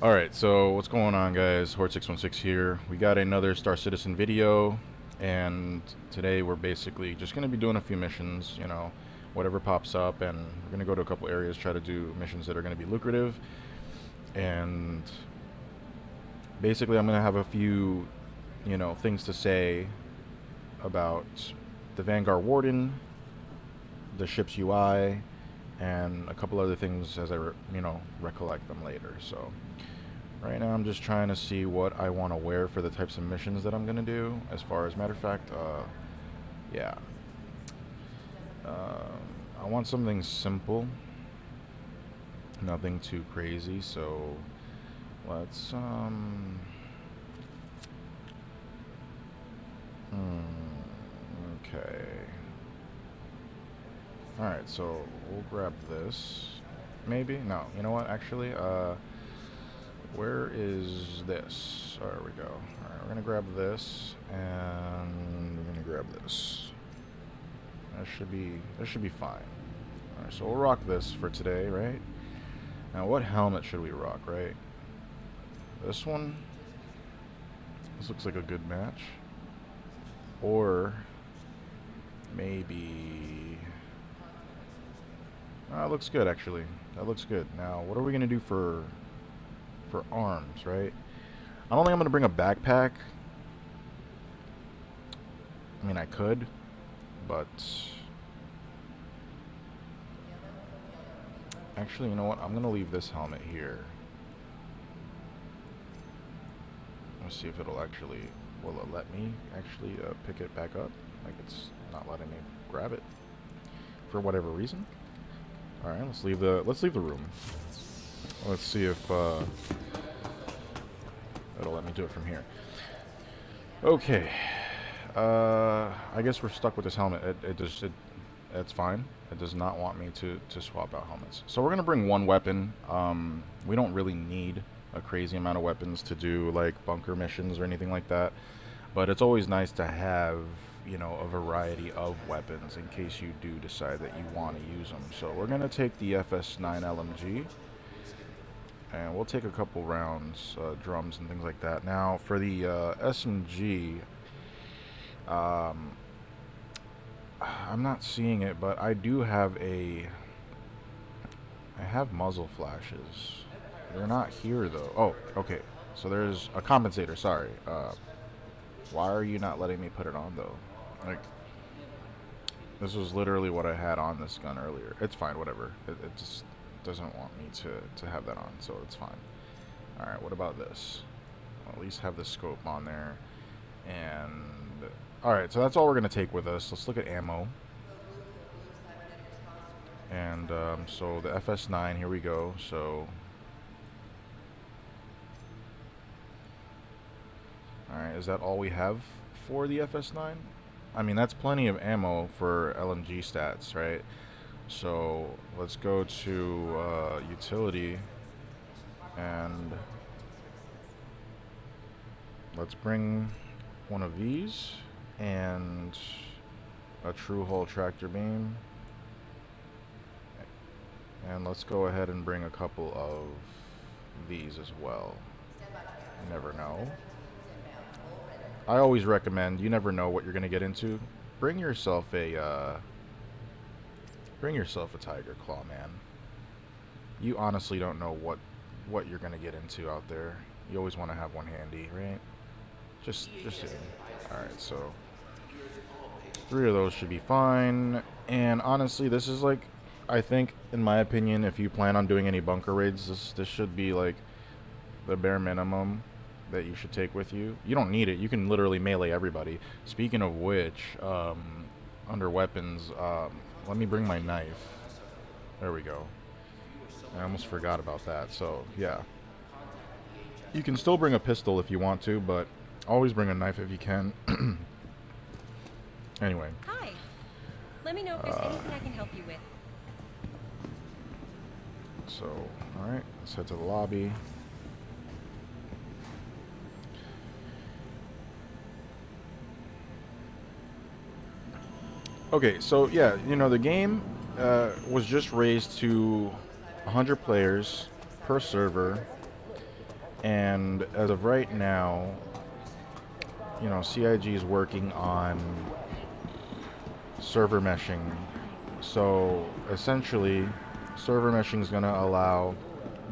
Alright, so what's going on, guys? Horde616 here. We got another Star Citizen video, and today we're basically just going to be doing a few missions, you know, whatever pops up, and we're going to go to a couple areas, try to do missions that are going to be lucrative, and basically I'm going to have a few, things to say about the Vanguard Warden, the ship's UI, and a couple other things as I, recollect them later, so... Right now I'm just trying to see what I want to wear for the types of missions that I'm going to do. As far as, matter of fact, yeah. I want something simple. Nothing too crazy, so let's, okay. Alright, so we'll grab this. Maybe? No, you know what, actually, where is this? There we go. Alright, we're gonna grab this, and we're gonna grab this. That should be fine. Alright, so we'll rock this for today, right? Now, what helmet should we rock, right? This one? This looks like a good match. Or maybe... Oh, that looks good, actually. That looks good. Now, what are we gonna do for arms, right? I don't think I'm gonna bring a backpack. I mean, I could, but actually, you know what? I'm gonna leave this helmet here. Let's see if it'll actually, will it let me actually pick it back up? Like, it's not letting me grab it for whatever reason. All right, let's leave the room. Let's see if it'll let me do it from here. Okay. I guess we're stuck with this helmet. It's fine. It does not want me to swap out helmets. So we're gonna bring one weapon. We don't really need a crazy amount of weapons to do like bunker missions or anything like that. But it's always nice to have, a variety of weapons in case you do decide that you want to use them. So we're gonna take the FS9 LMG. And we'll take a couple rounds, drums and things like that. Now, for the SMG, I'm not seeing it, but I do have I have muzzle flashes. They're not here, though. Oh, okay. So there's a compensator, sorry. Why are you not letting me put it on, though? Like, this was literally what I had on this gun earlier. It's fine, whatever. It just doesn't want me to have that on, so it's fine. Alright, what about this? I'll at least have the scope on there. And alright, so that's all we're gonna take with us. Let's look at ammo. And so the FS9, here we go. So alright, is that all we have for the FS9? I mean, that's plenty of ammo for LMG stats, right? So let's go to utility, and let's bring one of these and a true hull tractor beam, and let's go ahead and bring a couple of these as well. You never know. I always recommend, you never know what you're gonna get into. Bring yourself a Tiger Claw, man. You honestly don't know what you're gonna get into out there. You always want to have one handy, right? Just saying. Alright, so 3 of those should be fine. And honestly, this is like, I think, in my opinion, if you plan on doing any bunker raids, this should be like the bare minimum that you should take with you. You don't need it. You can literally melee everybody. Speaking of which, under weapons, let me bring my knife. There we go. I almost forgot about that. So, yeah. You can still bring a pistol if you want to, but always bring a knife if you can. Anyway. Hi. Let me know if there's anything I can help you with. So, alright. Let's head to the lobby. Okay, so yeah, the game was just raised to 100 players per server, And as of right now, you know, CIG is working on server meshing. So essentially, server meshing is going to allow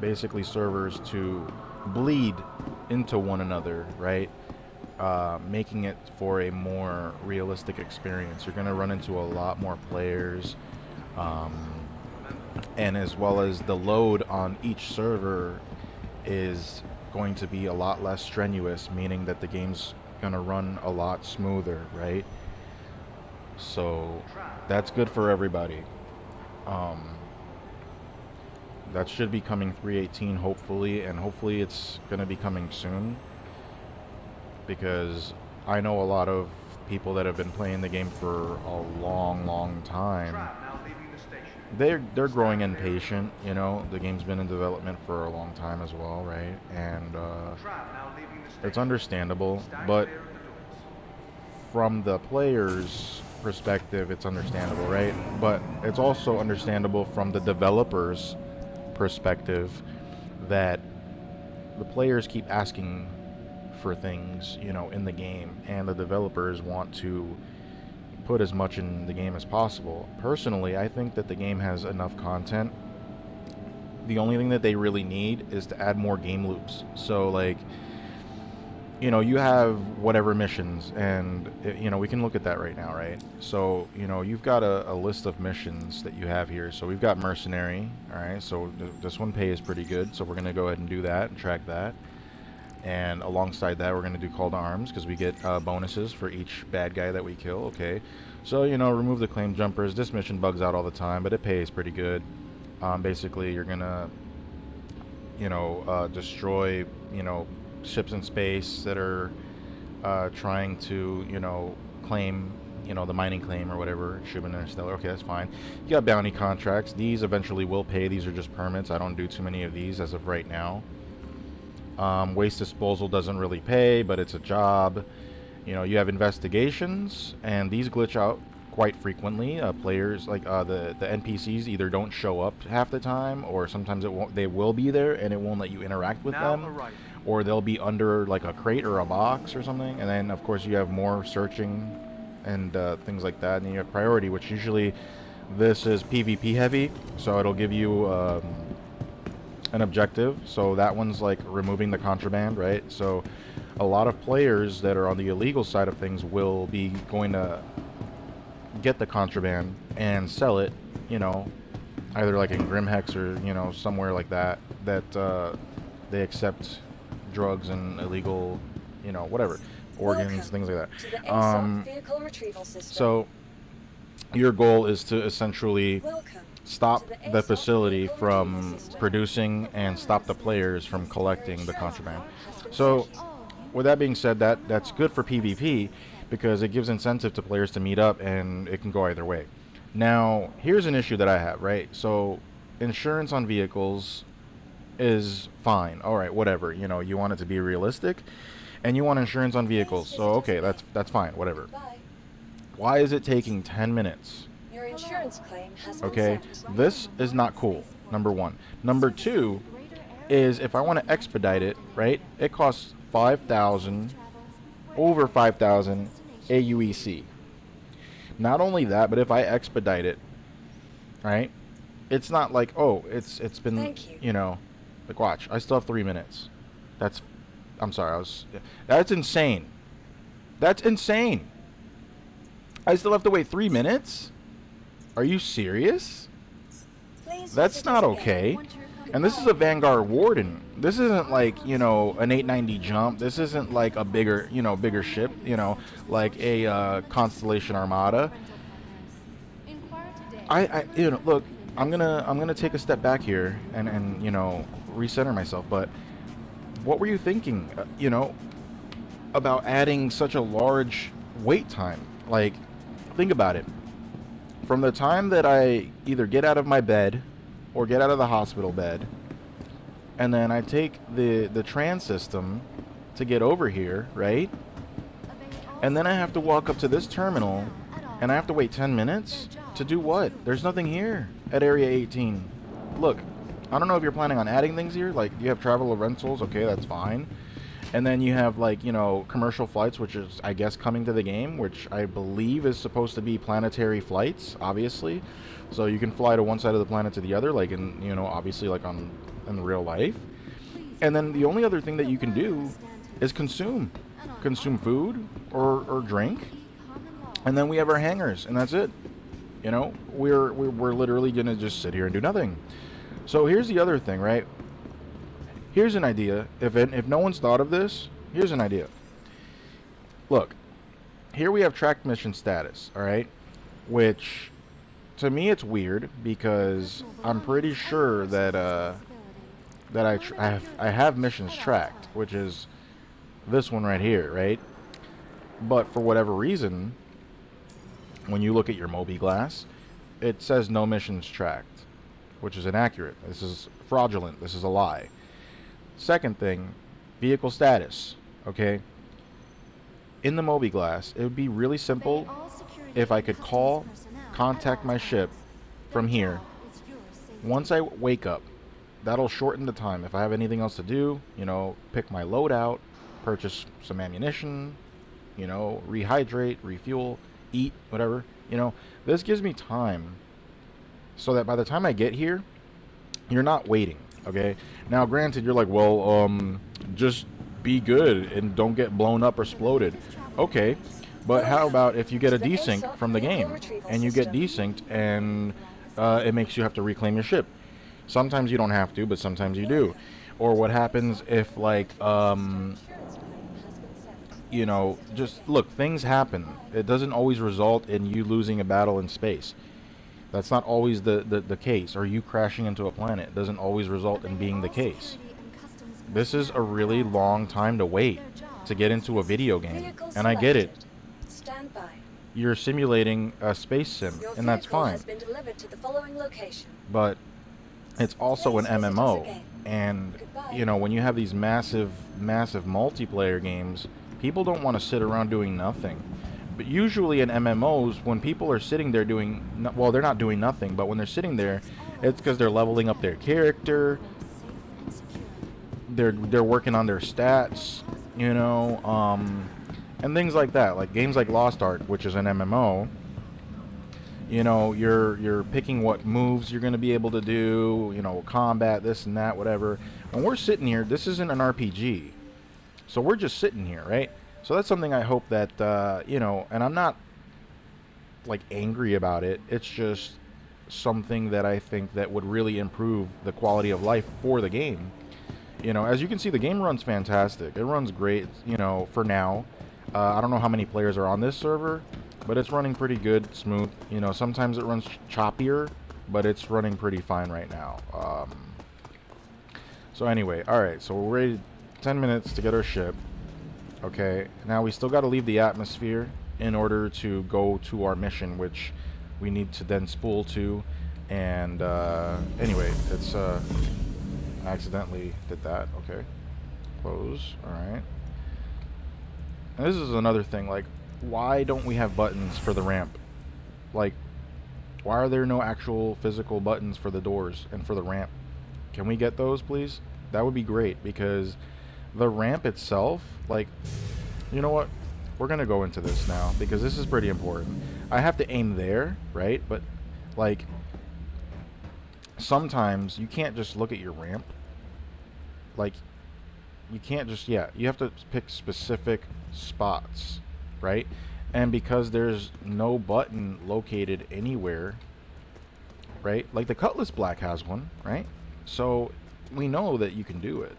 basically servers to bleed into one another, right? Making it for a more realistic experience. You're going to run into a lot more players, um, and as well as the load on each server is going to be a lot less strenuous, meaning that the game's going to run a lot smoother, right? So that's good for everybody. Um, that should be coming 3.18 hopefully, and hopefully it's going to be coming soon, because I know a lot of people that have been playing the game for a long time. They're growing impatient, you know. The game's been in development for a long time as well, right? And it's understandable, but from the players' perspective, it's understandable, right? But it's also understandable from the developers' perspective that the players keep asking for things, you know, in the game, and the developers want to put as much in the game as possible. Personally, I think that the game has enough content. The only thing that they really need is to add more game loops. So, like, you know, you have whatever missions, and, you know, we can look at that right now, right? So, you know, you've got a list of missions that you have here. So we've got Mercenary, alright, so this one pays pretty good, so we're going to go ahead and do that and track that. And alongside that, we're going to do Call to Arms, because we get bonuses for each bad guy that we kill. Okay, so, you know, remove the claim jumpers. This mission bugs out all the time, but it pays pretty good. Basically, you're going to, you know, destroy, you know, ships in space that are trying to, you know, claim, you know, the mining claim or whatever, ship interstellar. Okay, that's fine. You got bounty contracts. These eventually will pay. These are just permits. I don't do too many of these as of right now. Waste disposal doesn't really pay, but it's a job. You know, you have investigations, and these glitch out quite frequently. Players, like the NPCs, either don't show up half the time, or sometimes they will be there and it won't let you interact with them, or they'll be under like a crate or a box or something. And then of course you have more searching and things like that. And you have priority, which usually this is PvP heavy, so it'll give you an objective. So that one's like removing the contraband, right? So a lot of players that are on the illegal side of things will be going to get the contraband and sell it, you know, either like in Grimhex or, you know, somewhere like that, they accept drugs and illegal, you know, whatever, organs, things like that. So your goal is to essentially stop the facility from producing and stop the players from collecting the contraband. So with that being said, that's good for PvP, because it gives incentive to players to meet up, and it can go either way. Now, here's an issue that I have, right? So insurance on vehicles is fine. All right, whatever. You know, you want it to be realistic, and you want insurance on vehicles. So okay, that's fine, whatever. Why is it taking 10 minutes? Your insurance claim has been Okay, set. this is not cool, number one. Number two is, if I want to expedite it, right, it costs 5,000, over 5,000 AUEC. Not only that, but if I expedite it, right, it's not like, oh, it's been, you know, like, watch, I still have 3 minutes. I'm sorry, that's insane. That's insane. I still have to wait 3 minutes? Are you serious? That's not okay. And this is a Vanguard Warden. This isn't like, you know, an 890 jump. This isn't like a bigger, you know, bigger ship, you know, like a Constellation Armada. You know, look, I'm gonna take a step back here and you know, recenter myself. But what were you thinking, you know, about adding such a large wait time? Like, think about it. From the time that I either get out of my bed or get out of the hospital bed, and then I take the tram system to get over here, right? And then I have to walk up to this terminal, and I have to wait 10 minutes to do what? There's nothing here at Area 18. Look, I don't know if you're planning on adding things here. Like, you have travel rentals. Okay, that's fine. And then you have, like, you know, commercial flights, which is, I guess, coming to the game, which I believe is supposed to be planetary flights, obviously. So you can fly to one side of the planet to the other, like in, you know, obviously like on in real life. And then the only other thing that you can do is consume food or drink. And then we have our hangars, and that's it. You know, we're literally gonna just sit here and do nothing. So here's the other thing, right? Here's an idea. If no one's thought of this, here's an idea. Look, here we have tracked mission status, all right? Which, to me, it's weird because I'm pretty sure that I have missions tracked, which is this one right here, right? But for whatever reason, when you look at your Moby Glass, it says no missions tracked, which is inaccurate. This is fraudulent. This is a lie. Second thing, vehicle status, okay? In the Moby Glass, it would be really simple if I could contact my ship from here. Once I wake up, that'll shorten the time. If I have anything else to do, you know, pick my load out, purchase some ammunition, you know, rehydrate, refuel, eat, whatever, you know, this gives me time so that by the time I get here, you're not waiting. Okay. Now, granted, you're like, well, just be good and don't get blown up or exploded. Okay, but how about if you get a desync from the game and you get desynced and it makes you have to reclaim your ship? Sometimes you don't have to, but sometimes you do. Or what happens if, like, you know, just look, things happen. It doesn't always result in you losing a battle in space. That's not always the case. Or you crashing into a planet doesn't always result in being the case. This is a really long time to wait to get into a video game. And I get it. You're simulating a space sim, and that's fine. But it's also an MMO. And, you know, when you have these massive multiplayer games, people don't want to sit around doing nothing. But usually in MMOs, when people are sitting there doing, well, they're not doing nothing, but when they're sitting there, it's because they're leveling up their character, they're working on their stats, you know, and things like that. Like games like Lost Ark, which is an MMO, you know, you're picking what moves you're going to be able to do, you know, combat, this and that, whatever. When we're sitting here, this isn't an RPG, so we're just sitting here, right? So that's something I hope that, you know, and I'm not, like, angry about it. It's just something that I think that would really improve the quality of life for the game. You know, as you can see, the game runs fantastic. It runs great, you know, for now. I don't know how many players are on this server, but it's running pretty good, smooth. You know, sometimes it runs choppier, but it's running pretty fine right now. So anyway, alright, so we're ready, 10 minutes to get our ship. Okay, now we still got to leave the atmosphere in order to go to our mission, which we need to then spool to. And anyway, it's I accidentally did that. Okay, close. All right. And this is another thing. Like, why don't we have buttons for the ramp? Like, why are there no actual physical buttons for the doors and for the ramp? Can we get those, please? That would be great, because the ramp itself, like, you know what? We're going to go into this now, because this is pretty important. I have to aim there, right? But, like, sometimes you can't just look at your ramp. Like, you can't just, yeah, you have to pick specific spots, right? And because there's no button located anywhere, right? Like the Cutlass Black has one, right? So we know that you can do it.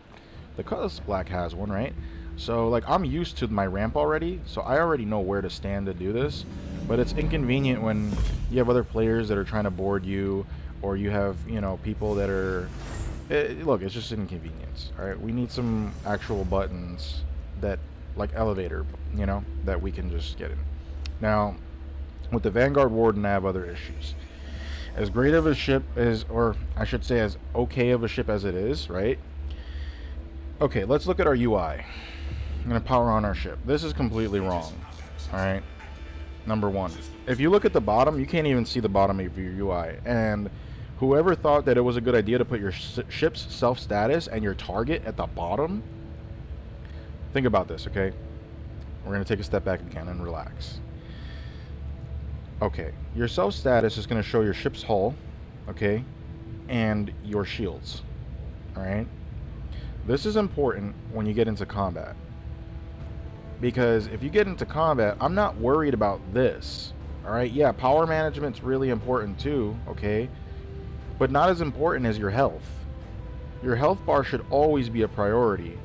The Cutlass Black has one, right? So, like, I'm used to my ramp already, so I already know where to stand to do this. But it's inconvenient when you have other players that are trying to board you, or you have, you know, people that are... look, it's just inconvenience, alright? We need some actual buttons that, like elevator, you know, that we can just get in. Now, with the Vanguard Warden, I have other issues. As great of a ship as, or I should say as okay of a ship as it is, right? Okay, let's look at our UI. I'm going to power on our ship. This is completely wrong. Alright? Number one. If you look at the bottom, you can't even see the bottom of your UI. And Whoever thought that it was a good idea to put your ship's self status and your target at the bottom, think about this, okay? We're going to take a step back again and relax. Okay, your self status is going to show your ship's hull, okay, and your shields, all right? This is important when you get into combat, because if you get into combat, I'm not worried about this, all right? Yeah, power management's really important too, okay, but not as important as your health. Your health bar should always be a priority,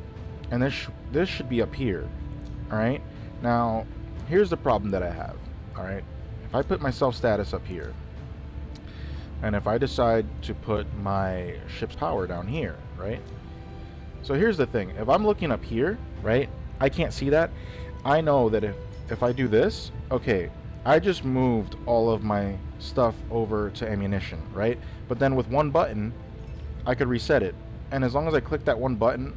and this should be up here, all right? Now, here's the problem that I have, all right? If I put my self status up here, and if I decide to put my ship's power down here, right? So here's the thing. If I'm looking up here, right, I can't see that. I know that if I do this, okay, I just moved all of my stuff over to ammunition, right? But then with one button, I could reset it. And as long as I click that one button,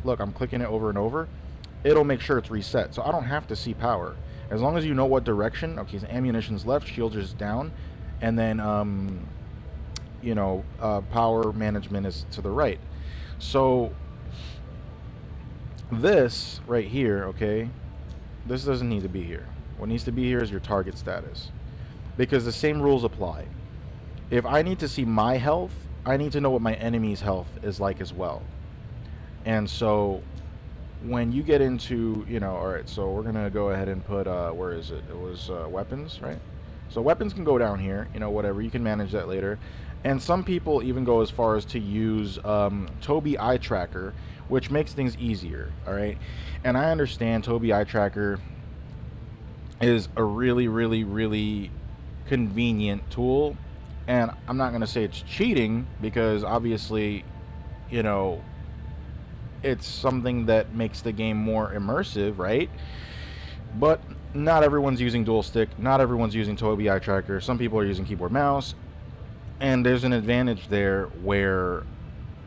look, I'm clicking it over and over, it'll make sure it's reset. So I don't have to see power. As long as you know what direction, okay, so ammunition's left, shields is down, and then, power management is to the right. So this right here, okay, this doesn't need to be here. What needs to be here is your target status, because the same rules apply. If I need to see my health, I need to know what my enemy's health is like as well. And so when you get into, all right, so we're gonna go ahead and put where is it? It was weapons, right? So weapons can go down here, whatever, you can manage that later. And some people even go as far as to use Tobii Eye Tracker, which makes things easier, all right? And I understand Tobii Eye Tracker is a really, really, really convenient tool. And I'm not going to say it's cheating, because obviously, it's something that makes the game more immersive, right? But not everyone's using dual stick. Not everyone's using Tobii Eye Tracker. Some people are using keyboard mouse. And there's an advantage there where,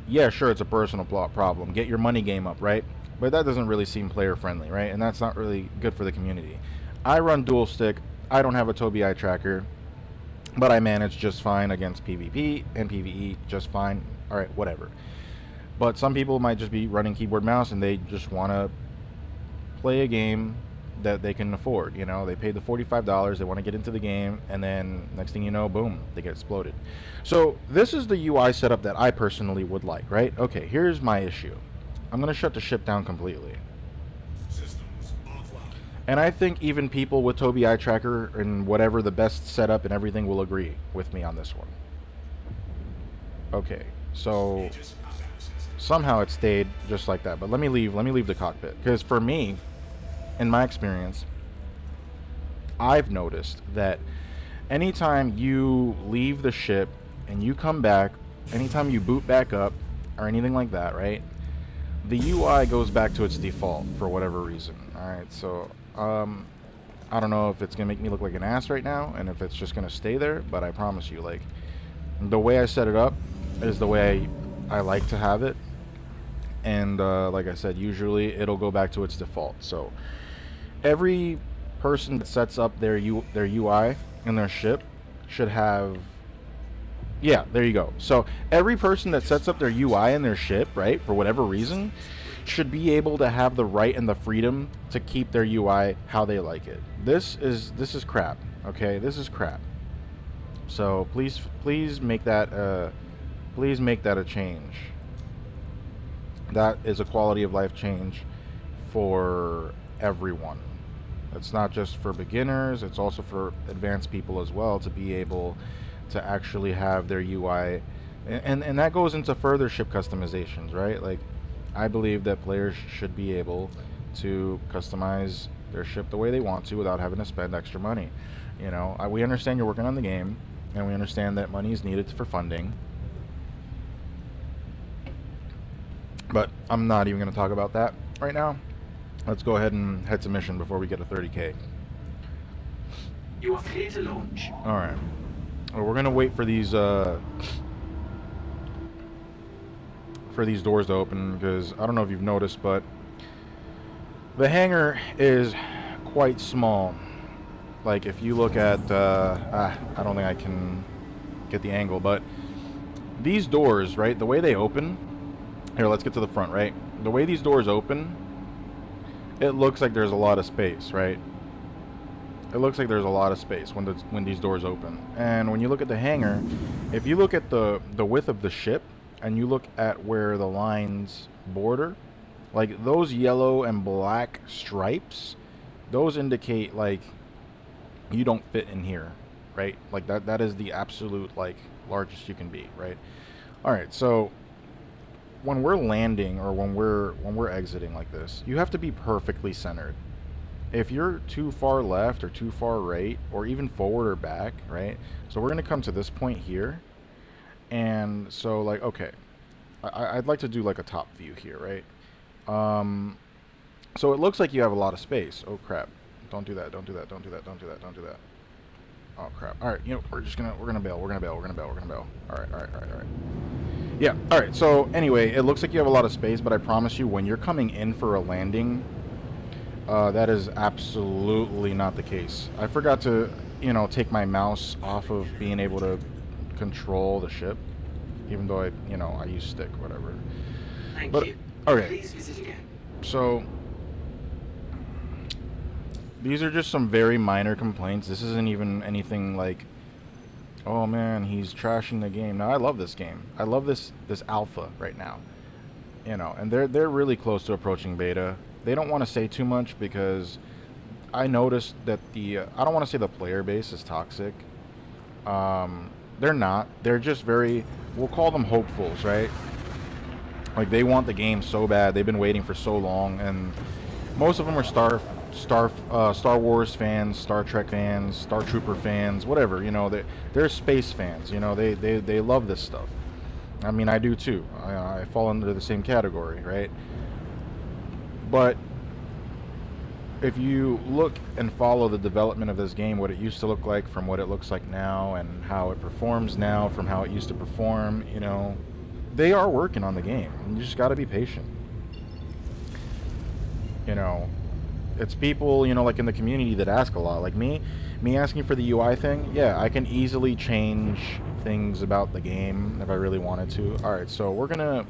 yeah, sure, it's a personal problem. Get your money game up, right? But that doesn't really seem player friendly, right? And that's not really good for the community. I run dual stick. I don't have a Tobii Eye Tracker, but I manage just fine against PvP and PvE, just fine. All right, whatever. But some people might just be running keyboard mouse and they just want to play a game that they can afford. They paid the $45, they want to get into the game, and then next thing you know, boom, they get exploded. So this is the UI setup that I personally would like, right? Okay, here's my issue. I'm going to shut the ship down completely. And I think even people with Tobii Eye Tracker and whatever the best setup and everything will agree with me on this one. Okay, so somehow it stayed just like that. But let me leave the cockpit, because for me, in my experience, I've noticed that anytime you leave the ship and you come back, anytime you boot back up or anything like that, right, the UI goes back to its default for whatever reason. Alright, so I don't know if it's gonna make me look like an ass right now and if it's just gonna stay there, but I promise you, like, the way I set it up is the way I like to have it. And like I said, usually it'll go back to its default. So every person that sets up their UI in their ship should have, yeah, there you go. So every person that sets up their UI in their ship, right, for whatever reason, should be able to have the right and the freedom to keep their UI how they like it. This is crap. Okay, this is crap. So please make that a change. That is a quality of life change for everyone. It's not just for beginners, it's also for advanced people as well, to be able to actually have their UI, and that goes into further ship customizations, right? Like, I believe that players should be able to customize their ship the way they want to without having to spend extra money. We understand you're working on the game, and we understand that money is needed for funding, but I'm not even going to talk about that right now. Let's go ahead and head to mission before we get a 30K. You are clear to launch. Alright. Well, we're going to wait for these doors to open, because I don't know if you've noticed, but the hangar is quite small. Like, if you look at I don't think I can get the angle, but these doors, right, the way they open, here, let's get to the front, right? The way these doors open, it looks like there's a lot of space, right? It looks like there's a lot of space when these doors open. And when you look at the hangar, if you look at the width of the ship and you look at where the lines border, like those yellow and black stripes, those indicate like you don't fit in here, right? Like that is the absolute like largest you can be, right? All right, so when we're landing or when we're exiting like this, you have to be perfectly centered. If you're too far left or too far right or even forward or back, right? So we're going to come to this point here. And so like, okay, I'd like to do like a top view here, right? So it looks like you have a lot of space. Oh crap. Don't do that. Don't do that. Don't do that. Don't do that. Don't do that. Oh crap. All right, you know, we're going to bail. We're going to bail. We're going to bail. We're going to bail. All right. All right. All right. All right. Yeah. All right. So anyway, it looks like you have a lot of space, but I promise you when you're coming in for a landing, that is absolutely not the case. I forgot to, you know, take my mouse off of being able to control the ship, even though I use stick, whatever. Thank But you. okay, Please visit again. so these are just some very minor complaints. This isn't even anything like, oh man, he's trashing the game. No, I love this game. I love this alpha right now. You know, and they're really close to approaching beta. They don't want to say too much because I noticed that I don't want to say the player base is toxic. They're not. They're just very, we'll call them hopefuls, right? Like they want the game so bad. They've been waiting for so long, and most of them are Star Wars fans, Star Trek fans, Star Trooper fans, whatever. You know, they're space fans. You know, they love this stuff. I mean, I do too. I fall under the same category, right? But if you look and follow the development of this game, what it used to look like from what it looks like now, and how it performs now from how it used to perform, you know, they are working on the game. And you just got to be patient. You know, it's people, you know, like in the community that ask a lot. Like me asking for the UI thing, yeah, I can easily change things about the game if I really wanted to. All right, so we're gonna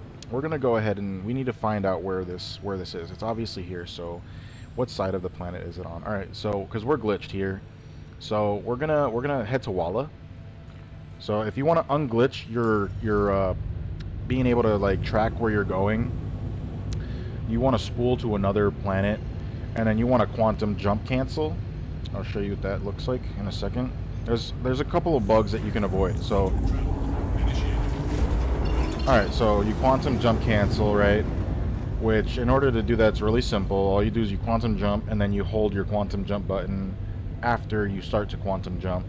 go ahead and we need to find out where this is. It's obviously here. So, what side of the planet is it on? All right, so because we're glitched here, so we're gonna head to Walla. So if you want to unglitch your being able to like track where you're going, you want to spool to another planet, and then you want to quantum jump cancel. I'll show you what that looks like in a second. There's a couple of bugs that you can avoid. So, all right, so you quantum jump cancel, right? Which, in order to do that, it's really simple. All you do is you quantum jump, and then you hold your quantum jump button after you start to quantum jump,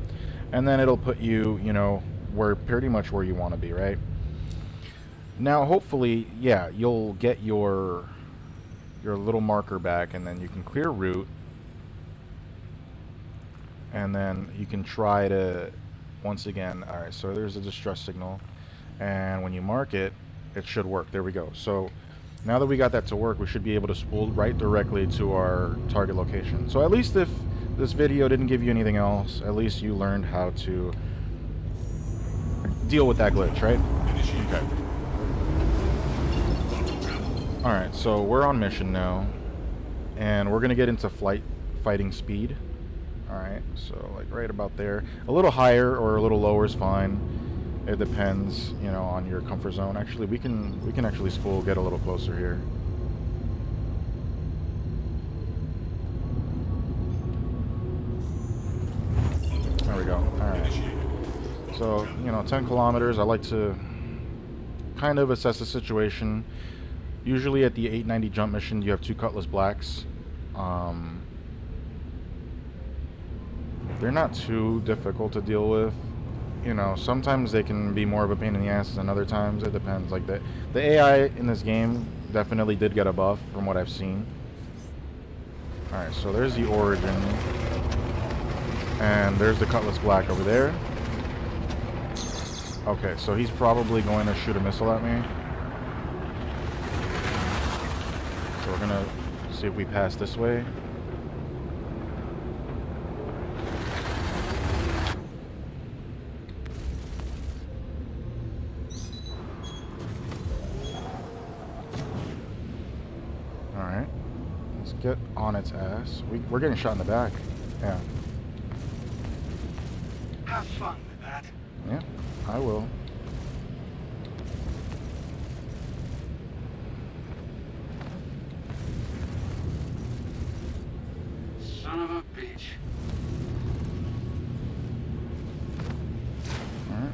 and then it'll put you, you know, pretty much where you want to be, right? Now, hopefully, yeah, you'll get your little marker back, and then you can clear route. And then you can try to, once again, all right, so there's a distress signal. And when you mark it, it should work. There we go. So now that we got that to work, we should be able to spool right directly to our target location. So at least if this video didn't give you anything else, at least you learned how to deal with that glitch, right? Okay. All right, so we're on mission now. And we're going to get into fighting speed. Alright, so like right about there. A little higher or a little lower is fine. It depends, you know, on your comfort zone. Actually, we can actually spool, get a little closer here. There we go. Alright. So, you know, 10 kilometers. I like to kind of assess the situation. Usually at the 890 jump mission, you have 2 Cutlass Blacks. They're not too difficult to deal with. You know, sometimes they can be more of a pain in the ass than other times. It depends. Like the AI in this game definitely did get a buff from what I've seen. Alright, so there's the Origin. And there's the Cutlass Black over there. Okay, so he's probably going to shoot a missile at me. So we're gonna see if we pass this way. Alright. Let's get on its ass. We're getting shot in the back. Yeah. Have fun with that. Yeah, I will. Son of a bitch. Alright.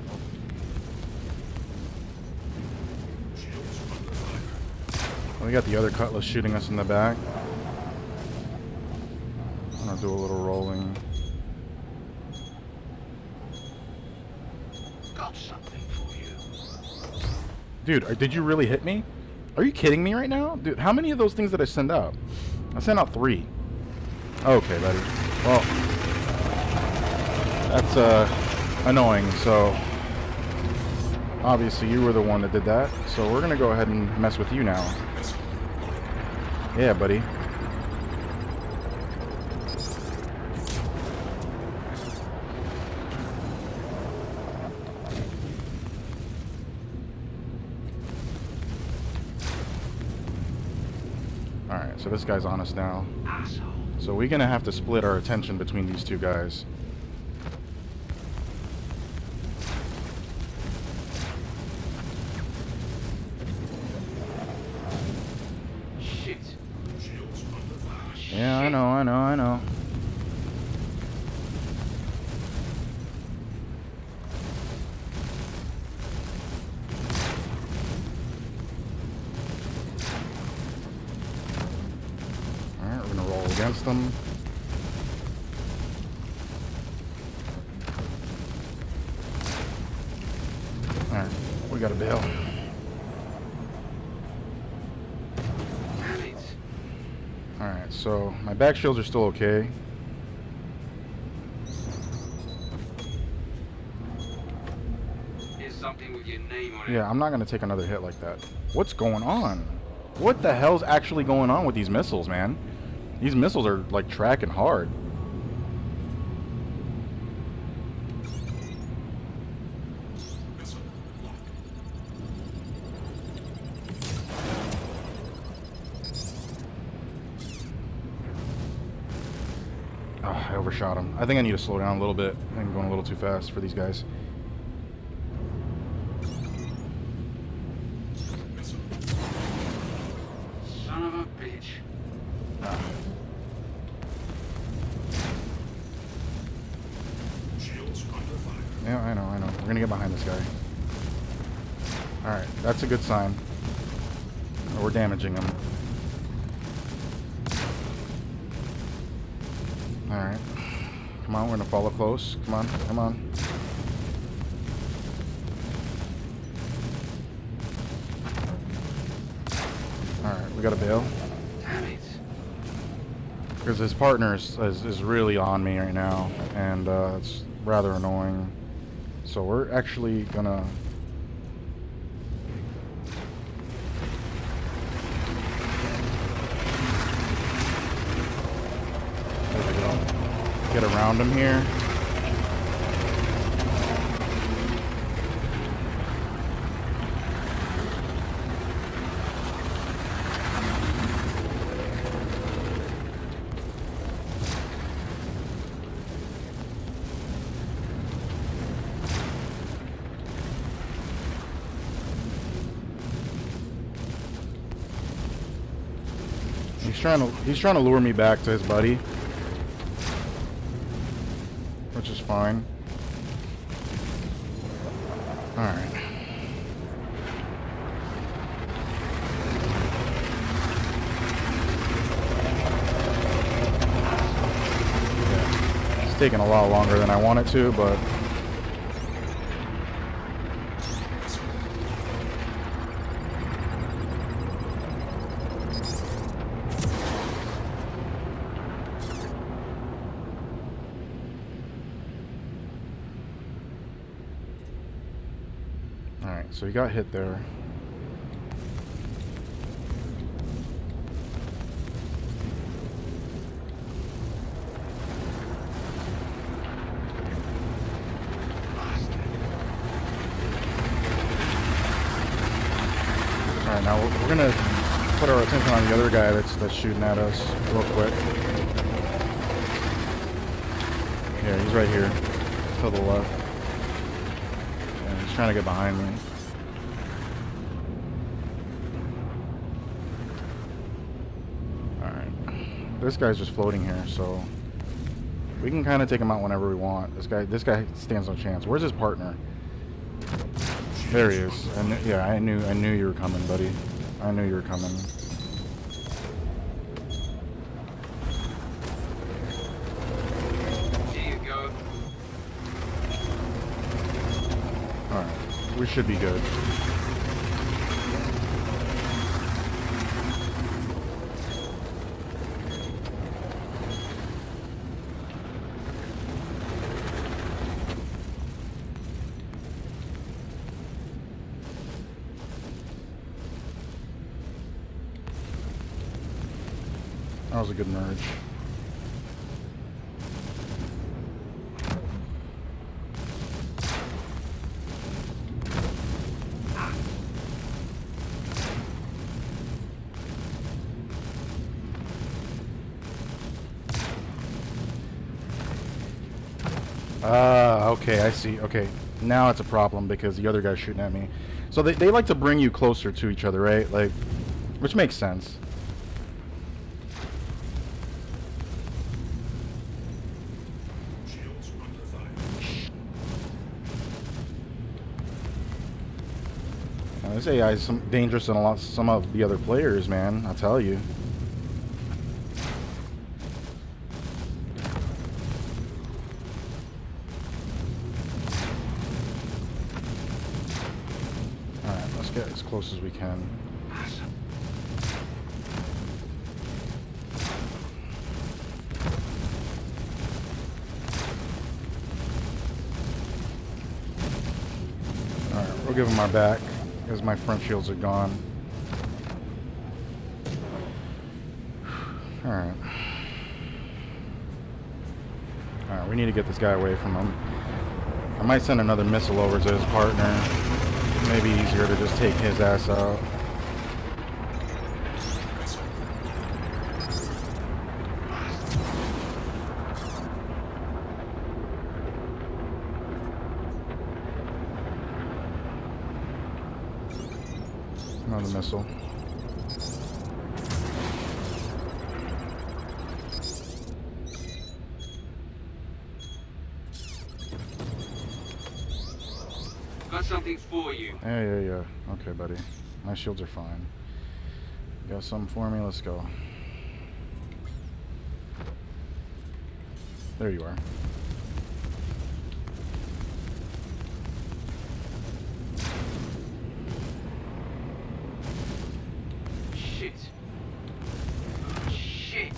We got the other Cutlass shooting us in the back. I'm gonna do a little rolling. Got something for you. Dude, did you really hit me? Are you kidding me right now? Dude, how many of those things did I send out? I sent out 3. Okay, buddy. Well, that's annoying. So obviously you were the one that did that. So we're gonna go ahead and mess with you now. Yeah, buddy. Alright, so this guy's on us now. Asshole. So we're gonna have to split our attention between these two guys. Shit. Yeah, I know. Alright, we're gonna roll against them. Alright, we got a bail. Damn it. Alright, so my back shields are still okay. Here's something with your name on it. Yeah, I'm not gonna take another hit like that. What's going on? What the hell's actually going on with these missiles, man? These missiles are like tracking hard. Oh, I overshot him. I think I need to slow down a little bit. I'm going a little too fast for these guys. Son of a bitch. Ah. Yeah, I know. We're gonna get behind this guy. Alright, that's a good sign. We're damaging him. Alright. Come on, we're gonna follow close. Come on. Alright, we got a bail. Damn it. Because his partner is really on me right now, and it's rather annoying. So we're actually gonna... There we go. Get around him here. He's trying to lure me back to his buddy, which is fine. All right. Yeah. It's taking a lot longer than I want it to, but alright, so he got hit there. Alright, now we're gonna put our attention on the other guy that's shooting at us real quick. Yeah, he's right here to the left. And he's trying to get behind me. Alright. This guy's just floating here, so we can kind of take him out whenever we want. This guy stands no chance. Where's his partner? There he is. And yeah, I knew you were coming, buddy. I knew you were coming. Here you go. Alright. We should be good. That was a good merge. Okay, I see. Okay, now it's a problem because the other guy's shooting at me. So they like to bring you closer to each other, right? Like, which makes sense. This AI is dangerous than some of the other players, man. I'll tell you. All right, let's get as close as we can. All right, we'll give him our back. Because my front shields are gone. Alright. Alright, we need to get this guy away from him. I might send another missile over to his partner. Maybe easier to just take his ass out. Another missile. Got something for you. Yeah. Okay, buddy. My shields are fine. You got something for me? Let's go. There you are. Shit. Shit.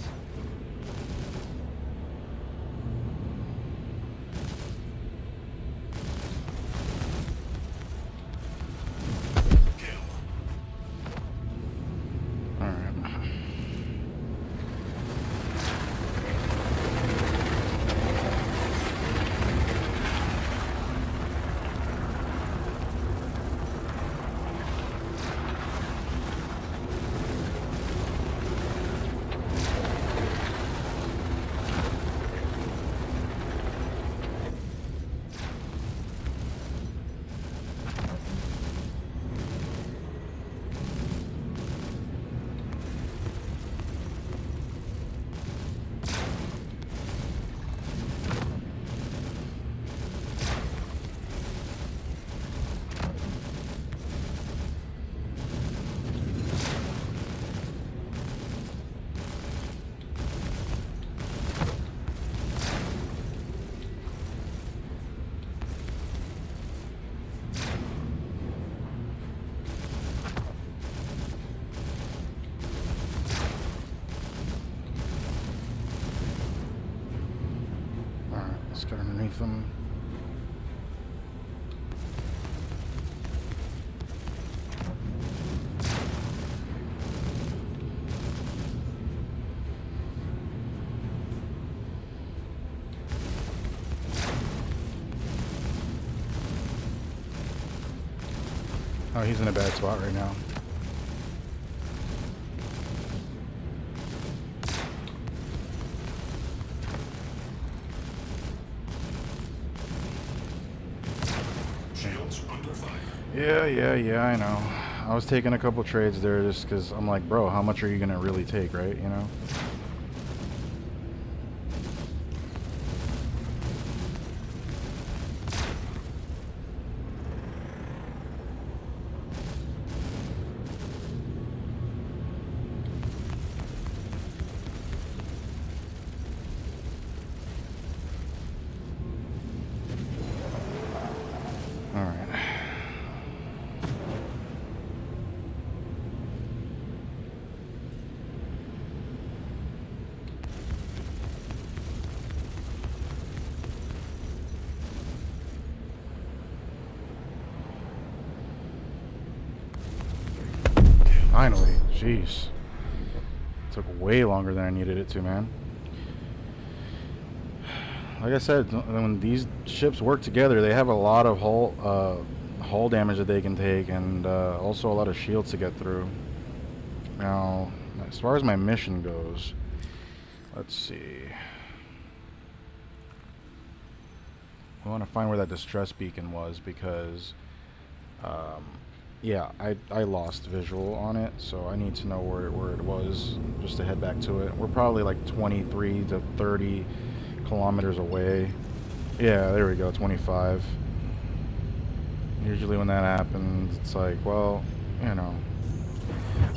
Let's get underneath them. Oh, he's in a bad spot right now. Yeah, I know. I was taking a couple trades there just because I'm like, bro, how much are you gonna really take, right? You know? Alright. Finally. Jeez. Took way longer than I needed it to, man. Like I said, when these ships work together, they have a lot of hull damage that they can take, and also a lot of shields to get through. Now, as far as my mission goes, let's see. I want to find where that distress beacon was because, yeah, I lost visual on it, so I need to know where it was just to head back to it. We're probably like 23 to 30 kilometers away. Yeah, there we go, 25. Usually when that happens, it's like, well, you know.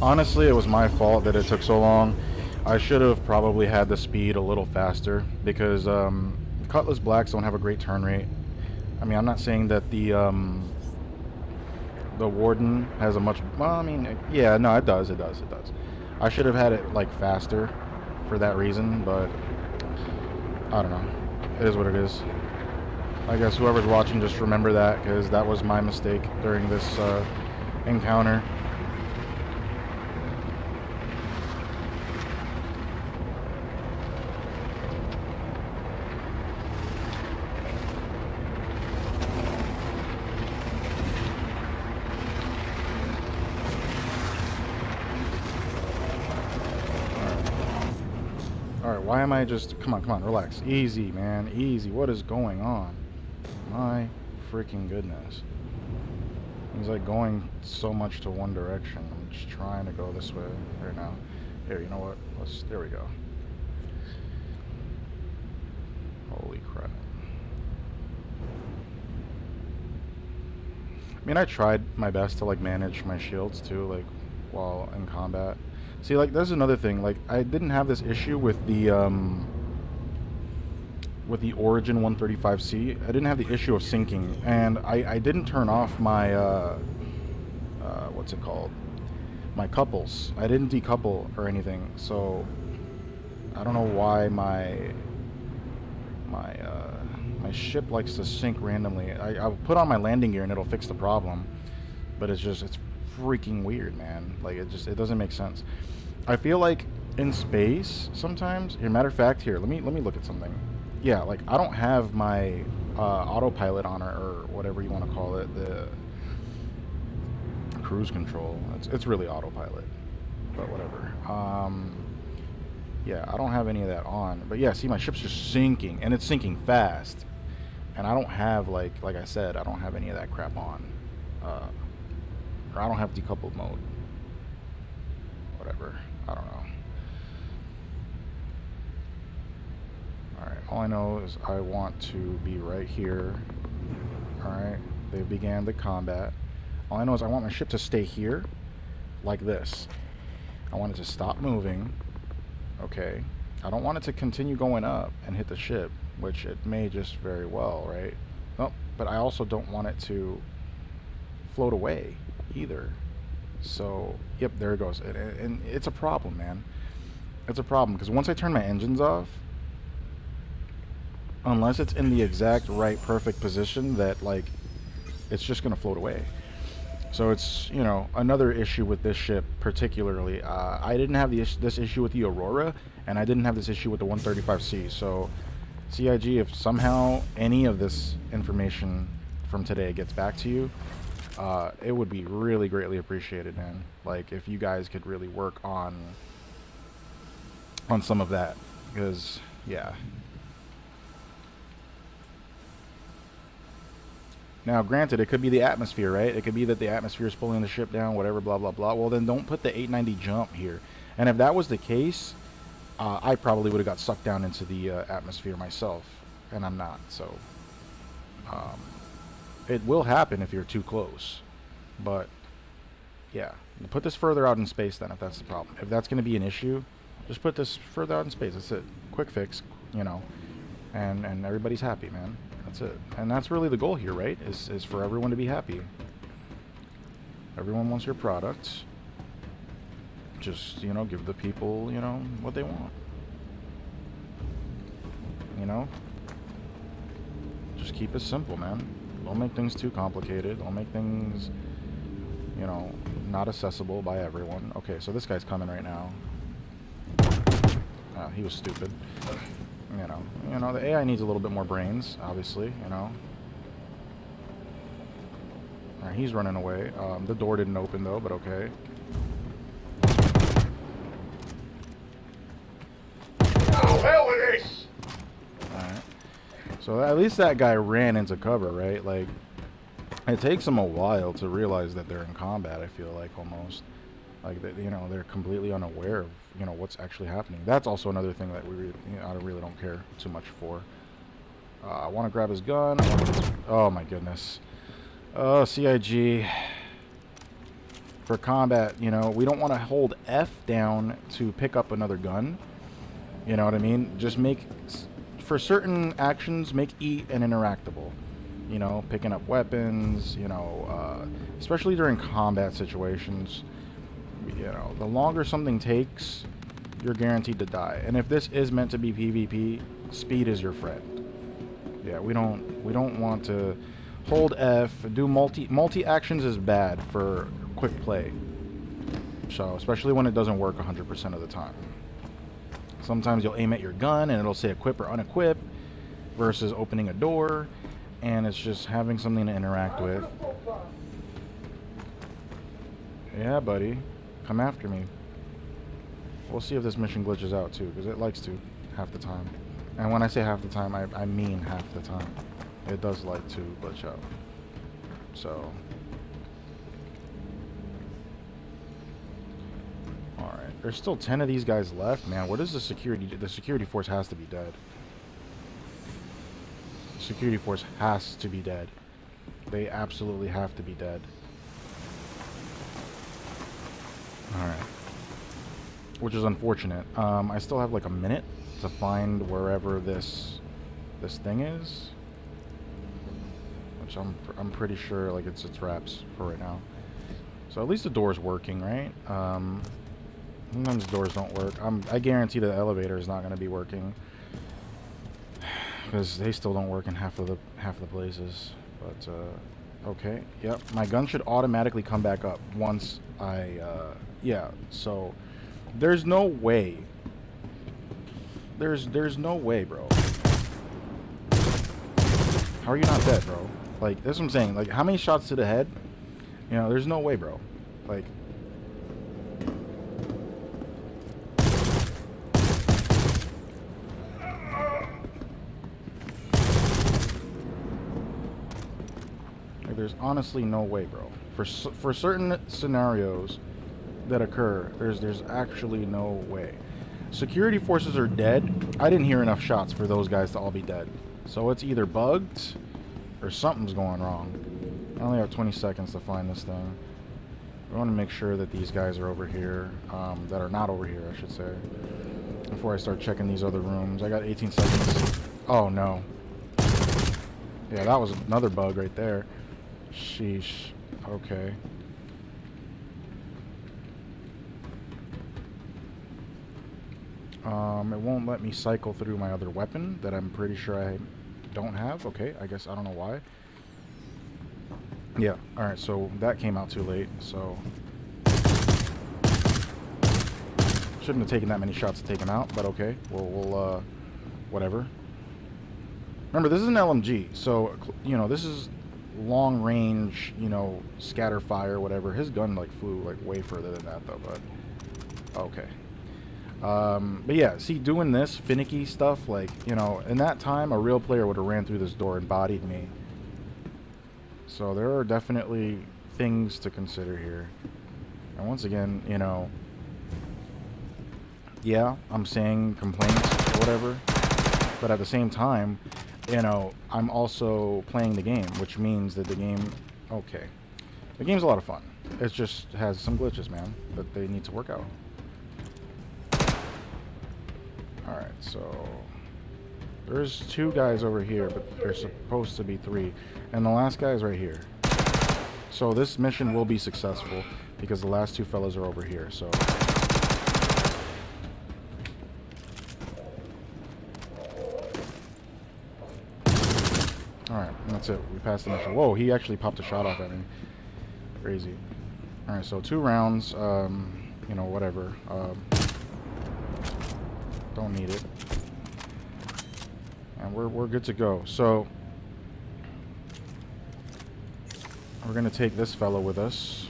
Honestly, it was my fault that it took so long. I should have probably had the speed a little faster because Cutlass Blacks don't have a great turn rate. I mean, I'm not saying that the Warden has a much... Well, I mean, yeah, no, it does. I should have had it, like, faster for that reason, but I don't know. It is what it is. I guess whoever's watching, just remember that, because that was my mistake during this encounter. Alright, why am I just... Come on, relax. Easy, man. Easy. What is going on? My freaking goodness. He's like going so much to one direction. I'm just trying to go this way right now. Here, you know what? There we go. Holy crap. I mean, I tried my best to, like, manage my shields, too, like, while in combat. See, like, there's another thing. Like, I didn't have this issue with the Origin 135C. I didn't have the issue of sinking, and I didn't turn off my, what's it called? My couples. I didn't decouple or anything, so I don't know why my ship likes to sink randomly. I'll put on my landing gear and it'll fix the problem, but it's freaking weird, man. Like, it doesn't make sense. I feel like in space sometimes. Here, matter of fact, here, let me look at something. Yeah, like, I don't have my autopilot on, or whatever you want to call it, the cruise control. It's really autopilot, but whatever. Yeah, I don't have any of that on. But yeah, see, my ship's just sinking, and it's sinking fast. And I don't have, like I said, I don't have any of that crap on. Or I don't have decoupled mode. Whatever. I don't know. Alright, all I know is I want to be right here. Alright, they began the combat. All I know is I want my ship to stay here, like this. I want it to stop moving. Okay. I don't want it to continue going up and hit the ship, which it may just very well, right? Nope. But I also don't want it to float away either. So, yep, there it goes. And it's a problem, man. It's a problem, because once I turn my engines off, unless it's in the exact right perfect position, that, like, it's just going to float away. So it's, you know, another issue with this ship particularly. I didn't have this issue with the Aurora, and I didn't have this issue with the 135C. So CIG, if somehow any of this information from today gets back to you, it would be really greatly appreciated, man. Like, if you guys could really work on some of that, because yeah. Now, granted, it could be the atmosphere, right? It could be that the atmosphere is pulling the ship down, whatever, blah, blah, blah. Well, then don't put the 890 jump here. And if that was the case, I probably would have got sucked down into the atmosphere myself. And I'm not, so... it will happen if you're too close. But, yeah. Put this further out in space then, if that's the problem. If that's going to be an issue, just put this further out in space. That's it. Quick fix, you know. And everybody's happy, man. That's it. And that's really the goal here, right? Is for everyone to be happy. Everyone wants your product. Just, you know, give the people, you know, what they want. You know? Just keep it simple, man. Don't make things too complicated. Don't make things, you know, not accessible by everyone. Okay, so this guy's coming right now. He was stupid. You know, the AI needs a little bit more brains, obviously, you know. Alright, he's running away. The door didn't open, though, but okay. Oh, hell with this! Alright. So at least that guy ran into cover, right? Like, it takes them a while to realize that they're in combat, I feel like, almost. Like, you know, they're completely unaware of, you know, what's actually happening. That's also another thing that I really don't care too much for. I want to grab his gun. Oh, my goodness. Oh, CIG. For combat, you know, we don't want to hold F down to pick up another gun. You know what I mean? Just make, for certain actions, make E an interactable. You know, picking up weapons, you know, especially during combat situations. You know, the longer something takes, you're guaranteed to die. And if this is meant to be PvP, speed is your friend. Yeah, we don't want to hold F, do multi actions is bad for quick play. So, especially when it doesn't work 100% of the time. Sometimes you'll aim at your gun and it'll say equip or unequip versus opening a door, and it's just having something to interact with. Yeah, buddy. Come after me. We'll see if this mission glitches out too, because it likes to half the time. And when I say half the time, I mean half the time. It does like to glitch out. So. Alright. There's still 10 of these guys left. Man, what is the security? The security force has to be dead. The security force has to be dead. They absolutely have to be dead. Alright. Which is unfortunate. I still have like a minute to find wherever this thing is. Which I'm pretty sure like it's wraps for right now. So at least the door's working, right? Sometimes doors don't work. I guarantee the elevator is not going to be working. Because they still don't work in half the places. But okay. Yep. My gun should automatically come back up once I yeah, so there's no way. There's no way, bro. How are you not dead, bro? Like, that's what I'm saying. Like, how many shots to the head? You know, there's no way, bro. Like, there's honestly no way, bro. For certain scenarios that occur, there's actually no way. Security forces are dead. I didn't hear enough shots for those guys to all be dead. So it's either bugged or something's going wrong. I only have 20 seconds to find this thing. I want to make sure that these guys are over here, that are not over here, I should say, before I start checking these other rooms. I got 18 seconds. Oh, no. Yeah, that was another bug right there. Sheesh. Okay. It won't let me cycle through my other weapon that I'm pretty sure I don't have. Okay, I guess I don't know why. Yeah, alright, so that came out too late, so shouldn't have taken that many shots to take him out, but okay. We'll whatever. Remember, this is an LMG, so, you know, this is long range, you know, scatter fire, whatever. His gun, like, flew, like, way further than that, though, but okay. But yeah, see, doing this finicky stuff, like, you know, in that time, a real player would have ran through this door and bodied me. So there are definitely things to consider here. And once again, you know, yeah, I'm saying complaints or whatever, but at the same time, you know, I'm also playing the game, which means that the game, okay, the game's a lot of fun. It just has some glitches, man, that they need to work out. Alright, so there's 2 guys over here, but there's supposed to be 3. And the last guy is right here. So this mission will be successful because the last 2 fellas are over here, so. Alright, that's it. We passed the mission. Whoa, he actually popped a shot off at me. Crazy. Alright, so 2 rounds, you know, whatever. Don't need it. And we're good to go. So we're gonna take this fellow with us.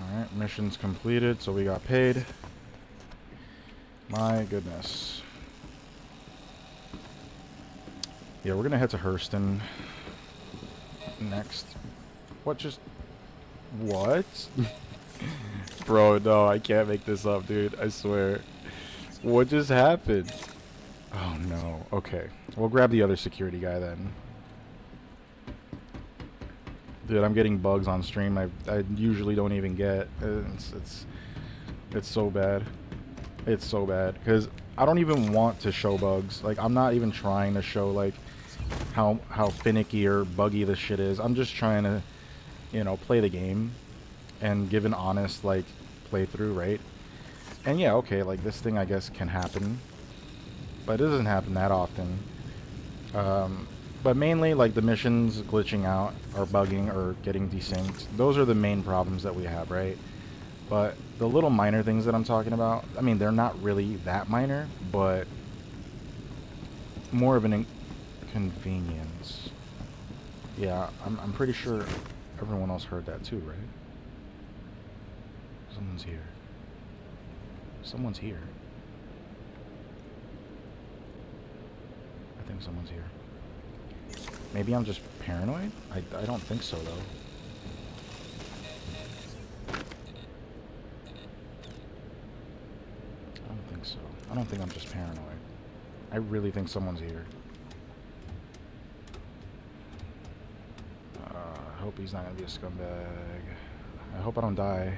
Alright, mission's completed, so we got paid. My goodness. Yeah, we're gonna head to Hurston next. What just... What? Bro, no, I can't make this up, dude. I swear. What just happened? Oh, no. Okay. We'll grab the other security guy then. Dude, I'm getting bugs on stream I usually don't even get. It's so bad. It's so bad. Because I don't even want to show bugs. Like, I'm not even trying to show, like, how finicky or buggy this shit is. I'm just trying to, you know, play the game and give an honest, like, playthrough, right? And yeah, okay, like, this thing I guess can happen, but it doesn't happen that often. But mainly, like, the missions glitching out or bugging or getting desynced, those are the main problems that we have, right? But the little minor things that I'm talking about, I mean, they're not really that minor, but more of an inconvenience. Yeah, I'm pretty sure everyone else heard that too, right? Someone's here. Someone's here. I think someone's here. Maybe I'm just paranoid? I don't think so, though. I don't think so. I don't think I'm just paranoid. I really think someone's here. I hope he's not gonna be a scumbag. I hope I don't die.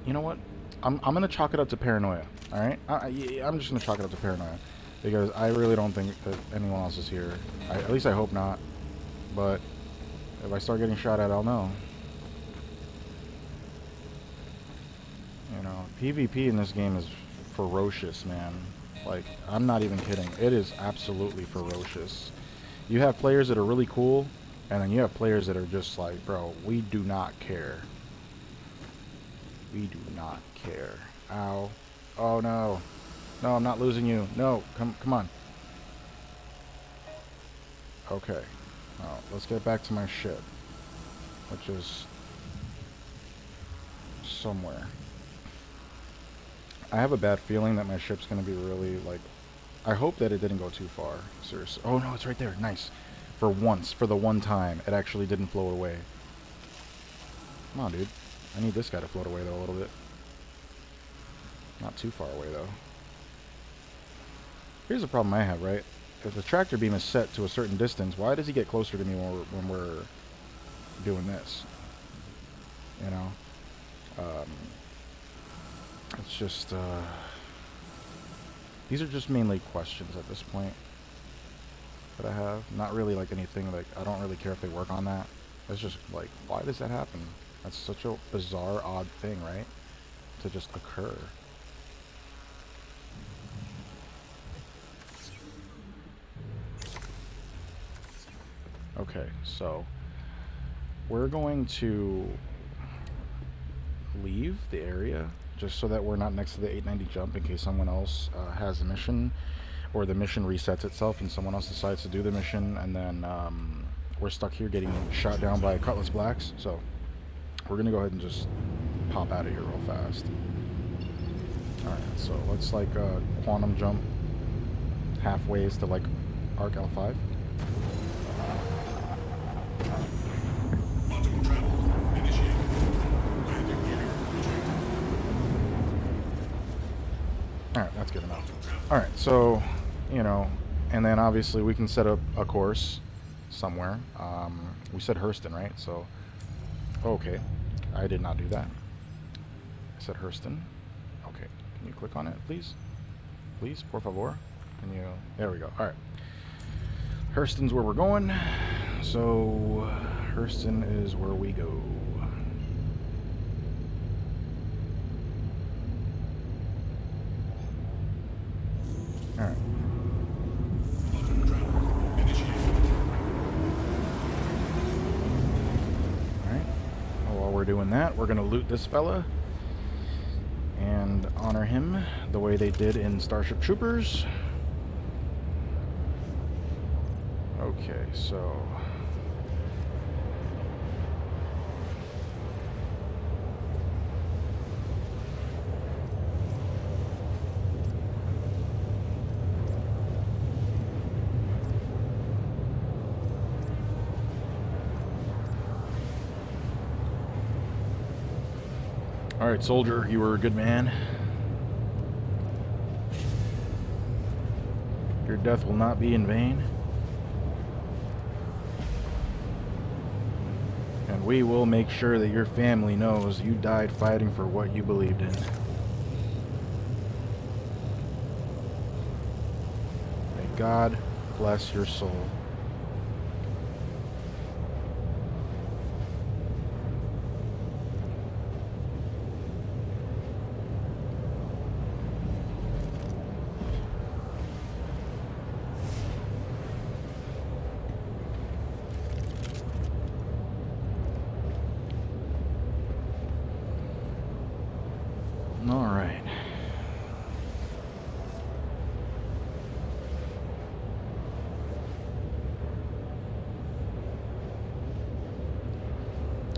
You know what? I'm gonna chalk it up to paranoia. All right? I'm just gonna chalk it up to paranoia because I really don't think that anyone else is here. At least I hope not. But if I start getting shot at, I'll know. You know, PvP in this game is ferocious, man. Like, I'm not even kidding. It is absolutely ferocious. You have players that are really cool, and then you have players that are just like, bro, we do not care. We do not care. Ow. Oh, no. No, I'm not losing you. No, come on. Okay. Now, let's get back to my ship, which is somewhere. I have a bad feeling that my ship's going to be really, like... I hope that it didn't go too far. Seriously. Oh, no, it's right there. Nice. For once, for the one time, it actually didn't float away. Come on, dude. I need this guy to float away, though, a little bit. Not too far away, though. Here's the problem I have, right? If the tractor beam is set to a certain distance, why does he get closer to me when we're doing this? You know? It's just, these are just mainly questions at this point that I have. Not really, like, anything, like, I don't really care if they work on that. It's just, like, why does that happen? That's such a bizarre, odd thing, right? To just occur. Okay, so we're going to leave the area just so that we're not next to the 890 jump in case someone else has a mission, or the mission resets itself and someone else decides to do the mission, and then we're stuck here getting shot down by Cutlass Blacks. So we're gonna go ahead and just pop out of here real fast. All right, so let's like quantum jump halfway to like Arc L5. Alright, that's good enough. Alright, so, you know, and then obviously we can set up a course somewhere. We said Hurston, right? So, okay. I did not do that. I said Hurston. Okay. Can you click on it, please? Please, por favor. Can you... There we go. Alright. Hurston's where we're going. So, Hurston is where we go. Alright. Alright. Well, while we're doing that, we're going to loot this fella and honor him the way they did in Starship Troopers. Okay, so... Alright, soldier, you were a good man. Your death will not be in vain. And we will make sure that your family knows you died fighting for what you believed in. May God bless your soul. All right.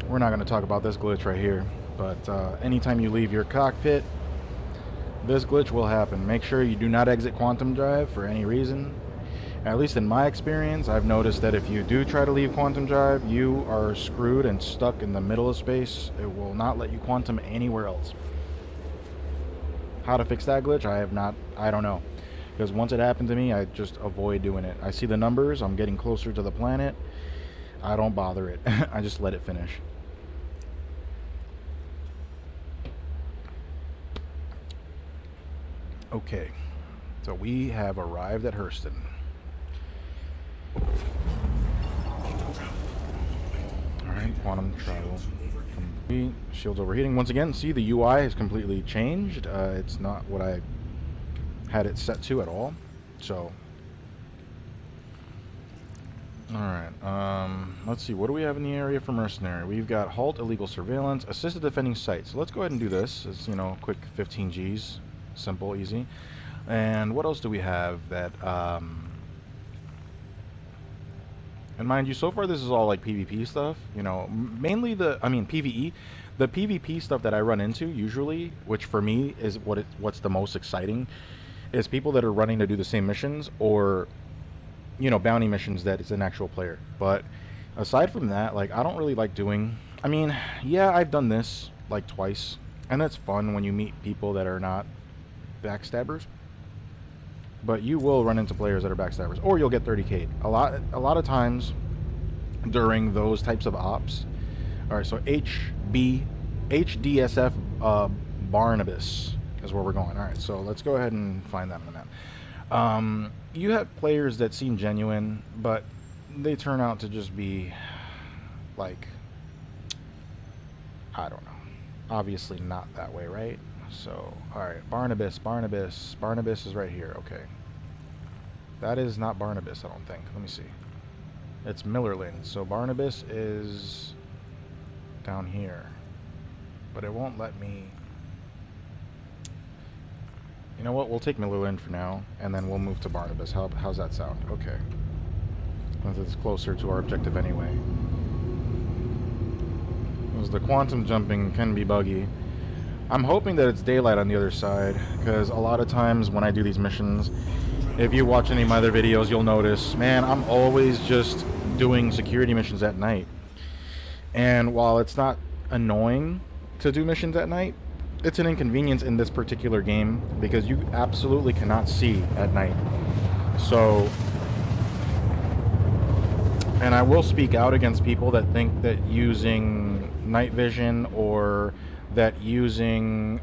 We're not going to talk about this glitch right here, but anytime you leave your cockpit, this glitch will happen. Make sure you do not exit quantum drive for any reason. At least in my experience, I've noticed that if you do try to leave quantum drive, you are screwed and stuck in the middle of space. It will not let you quantum anywhere else. How to fix that glitch, I don't know. Because once it happened to me, I just avoid doing it. I see the numbers, I'm getting closer to the planet. I don't bother it. I just let it finish. Okay, so we have arrived at Hurston. Alright, quantum travel. Shields overheating. Once again, see the UI has completely changed. It's not what I had it set to at all. So, alright, let's see. What do we have in the area for mercenary? We've got halt illegal surveillance, assisted defending sites. So let's go ahead and do this. It's, you know, quick 15 Gs. Simple, easy. And what else do we have that, and mind you, so far this is all like PvP stuff, you know, mainly PvE. The PvP stuff that I run into usually, which for me is what's the most exciting, is people that are running to do the same missions or, you know, bounty missions that it's an actual player. But aside from that, like, I don't really like doing, I mean, yeah, I've done this like twice, and it's fun when you meet people that are not backstabbers. But you will run into players that are backstabbers, or you'll get 30k'd. A lot of times during those types of ops. All right, so HDSF Barnabas is where we're going. All right, so let's go ahead and find that on the map. You have players that seem genuine, but they turn out to just be like, I don't know. Obviously not that way, right? So, alright, Barnabas is right here, okay. That is not Barnabas, I don't think. Let me see. It's Millerland, so Barnabas is down here. But it won't let me... You know what, we'll take Millerland for now, and then we'll move to Barnabas. How's that sound? Okay. Since it's closer to our objective anyway. Because the quantum jumping can be buggy. I'm hoping that it's daylight on the other side, because a lot of times when I do these missions, if you watch any of my other videos, you'll notice, man, I'm always just doing security missions at night. And while it's not annoying to do missions at night, it's an inconvenience in this particular game because you absolutely cannot see at night. So, and I will speak out against people that think that using night vision or that using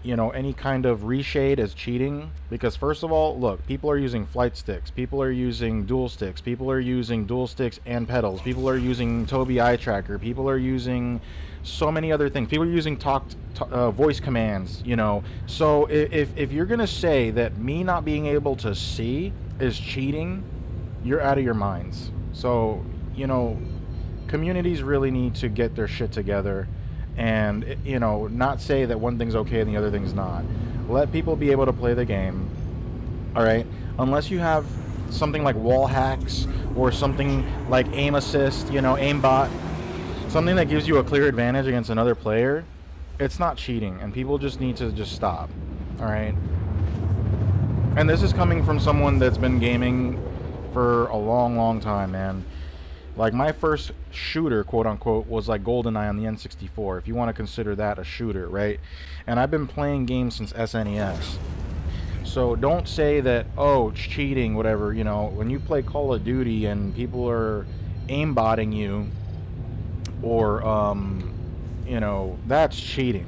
you know, any kind of reshade as cheating, because first of all, look, people are using flight sticks, people are using dual sticks, people are using dual sticks and pedals, people are using Tobii eye tracker, people are using so many other things, people are using voice commands, you know. So if you're gonna say that me not being able to see is cheating, you're out of your minds. So, you know, communities really need to get their shit together and, you know, not say that one thing's okay and the other thing's not. Let people be able to play the game, all right? Unless you have something like wall hacks or something like aim assist, you know, aimbot, something that gives you a clear advantage against another player, it's not cheating, and people just need to just stop, all right? And this is coming from someone that's been gaming for a long, long time, man. Like, my first shooter, quote unquote, was like GoldenEye on the N64, if you want to consider that a shooter, right? And I've been playing games since SNES. So don't say that, oh, it's cheating, whatever. You know, when you play Call of Duty and people are aimbotting you, or you know, that's cheating.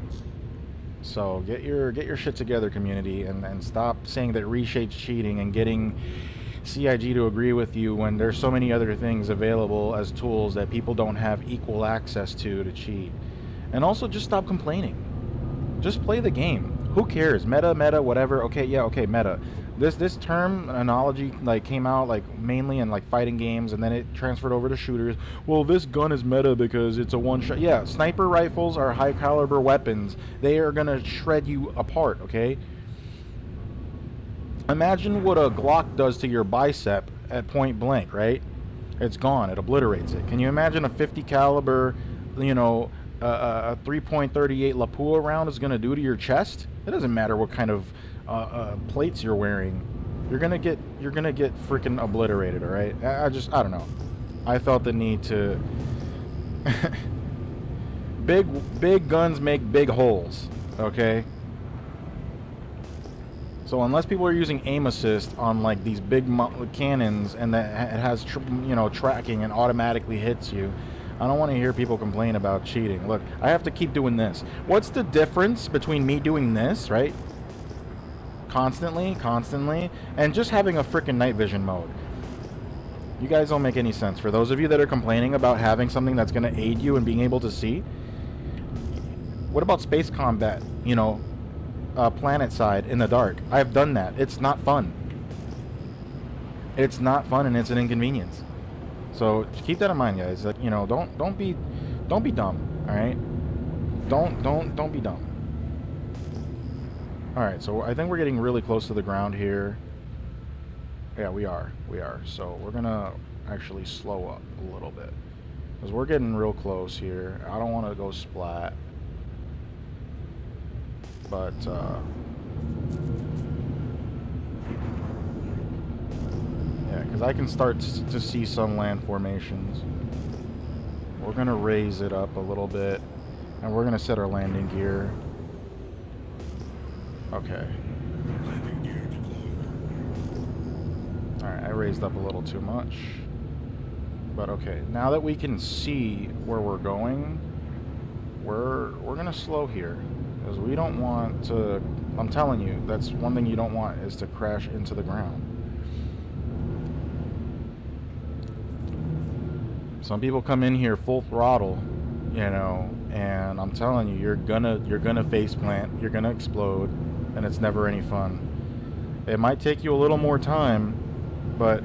So get your shit together, community, and stop saying that reshade's cheating and getting CIG to agree with you when there's so many other things available as tools that people don't have equal access to cheat. And also, just stop complaining. Just play the game. Who cares? Meta, whatever. Okay, yeah, okay, meta. This terminology like came out like mainly in like fighting games, and then it transferred over to shooters. Well, this gun is meta because it's a one-shot. Yeah, sniper rifles are high caliber weapons. They are gonna shred you apart. Okay. Imagine what a Glock does to your bicep at point blank, right? It's gone. It obliterates it. Can you imagine a 50 caliber, you know, a 3.38 Lapua round is going to do to your chest? It doesn't matter what kind of plates you're wearing. You're gonna get freaking obliterated. All right. I don't know. I felt the need to. Big guns make big holes. Okay. So unless people are using aim assist on like these big cannons and that it has you know, tracking and automatically hits you, I don't want to hear people complain about cheating. Look, I have to keep doing this. What's the difference between me doing this, right? Constantly, and just having a freaking night vision mode? You guys don't make any sense. For those of you that are complaining about having something that's going to aid you in being able to see, what about space combat, you know, planet side in the dark? I've done that. It's not fun. It's not fun, and it's an inconvenience. So keep that in mind, guys. That, you know, don't be dumb. All right. Don't be dumb. All right. So I think we're getting really close to the ground here. Yeah, we are. So we're gonna actually slow up a little bit because we're getting real close here. I don't want to go splat. But yeah, because I can start to see some land formations. We're going to raise it up a little bit, and we're going to set our landing gear. Okay. Alright, I raised up a little too much. But okay, now that we can see where we're going, we're going to slow here. Because we don't want to, I'm telling you, that's one thing you don't want, is to crash into the ground. Some people come in here full throttle, you know, and I'm telling you, you're gonna face plant, you're gonna explode, and it's never any fun. It might take you a little more time, but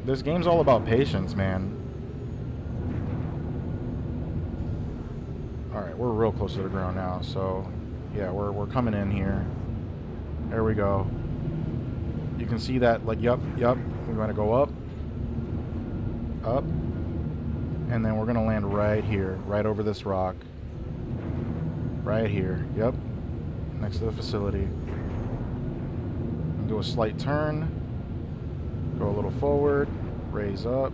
this game's all about patience, man. Alright, we're real close to the ground now, so yeah, we're coming in here. There we go. You can see that, like, yup, We're going to go up, up, and then we're going to land right here, right over this rock. Right here. Yep. Next to the facility. And do a slight turn. Go a little forward. Raise up.